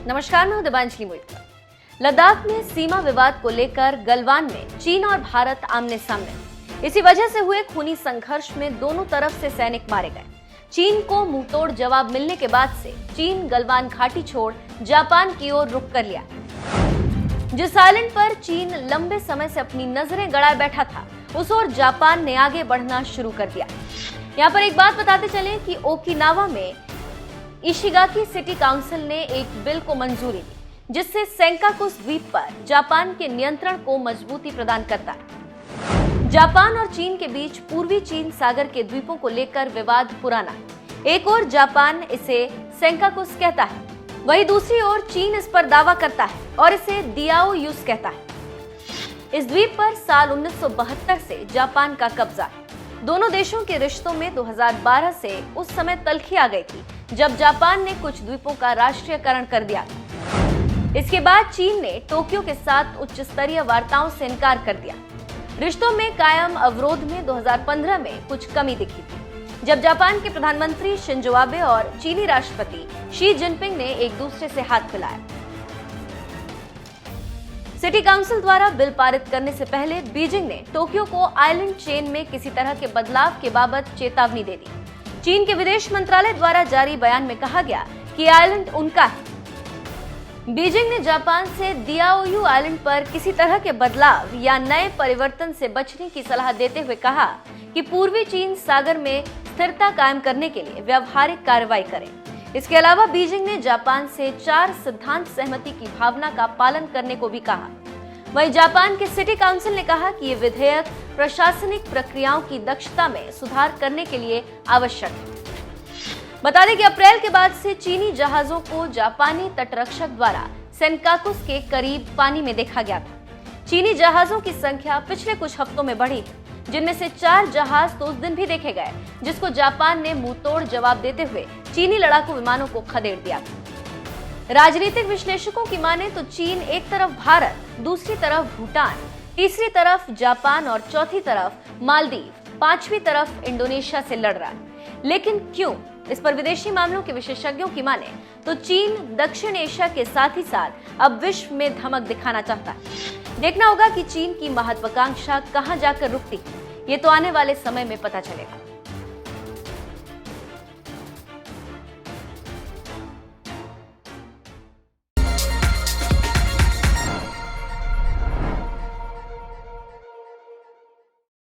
नमस्कार, मैं हूं दिबांजलि मोइत्रा। लद्दाख में सीमा विवाद को लेकर गलवान में चीन और भारत आमने सामने। इसी वजह से हुए खूनी संघर्ष में दोनों तरफ से सैनिक मारे गए। चीन को मुंहतोड़ जवाब मिलने के बाद से चीन गलवान घाटी छोड़ जापान की ओर रुख कर लिया। जिस आइलैंड पर चीन लंबे समय से अपनी नजरें गड़ाए बैठा था, उस ओर जापान ने आगे बढ़ना शुरू कर दिया। यहाँ पर एक बात बताते चलें कि ओकिनावा में इशिगाकी सिटी काउंसिल ने एक बिल को मंजूरी दी, जिससे सेंकाकुस द्वीप पर जापान के नियंत्रण को मजबूती प्रदान करता है। जापान और चीन के बीच पूर्वी चीन सागर के द्वीपों को लेकर विवाद पुराना है। एक ओर जापान इसे सेंकाकुस कहता है, वहीं दूसरी ओर चीन इस पर दावा करता है और इसे दियाओयुस कहता है। इस द्वीप पर साल 1972 से जापान का कब्जा है। दोनों देशों के रिश्तों में 2012 से उस समय तल्खी आ गई थी, जब जापान ने कुछ द्वीपों का राष्ट्रीयकरण कर दिया था। इसके बाद चीन ने टोक्यो के साथ उच्च स्तरीय वार्ताओं से इनकार कर दिया। रिश्तों में कायम अवरोध में 2015 में कुछ कमी दिखी थी, जब जापान के प्रधानमंत्री शिंजो आबे और चीनी राष्ट्रपति शी जिनपिंग ने एक दूसरे से हाथ मिलाया। सिटी काउंसिल द्वारा बिल पारित करने से पहले बीजिंग ने टोक्यो को आइलैंड चेन में किसी तरह के बदलाव के बाबत चेतावनी दे दी। चीन के विदेश मंत्रालय द्वारा जारी बयान में कहा गया कि आइलैंड उनका है। बीजिंग ने जापान से दियाओयु आइलैंड पर किसी तरह के बदलाव या नए परिवर्तन से बचने की सलाह देते हुए कहा कि पूर्वी चीन सागर में स्थिरता कायम करने के लिए व्यावहारिक कार्रवाई करें। इसके अलावा बीजिंग ने जापान से 4 सिद्धांत सहमति की भावना का पालन करने को भी कहा। वहीं जापान के सिटी काउंसिल ने कहा कि ये विधेयक प्रशासनिक प्रक्रियाओं की दक्षता में सुधार करने के लिए आवश्यक है। बता दें कि अप्रैल के बाद से चीनी जहाजों को जापानी तटरक्षक द्वारा सेंकाकुस के करीब पानी में देखा गया था। चीनी जहाजों की संख्या पिछले कुछ हफ्तों में बढ़ी, जिनमें से 4 जहाज तो उस दिन भी देखे गए, जिसको जापान ने मुंहतोड़ जवाब देते हुए चीनी लड़ाकू विमानों को खदेड़ दिया था। राजनीतिक विश्लेषकों की माने तो चीन एक तरफ भारत, दूसरी तरफ भूटान, तीसरी तरफ जापान और चौथी तरफ मालदीव, 5वीं तरफ इंडोनेशिया से लड़ रहा है। लेकिन क्यों? इस पर विदेशी मामलों के विशेषज्ञों की माने तो चीन दक्षिण एशिया के साथ ही साथ अब विश्व में धमक दिखाना चाहता है। देखना होगा कि चीन की महत्वाकांक्षा कहां जाकर रुकती है। ये तो आने वाले समय में पता चलेगा।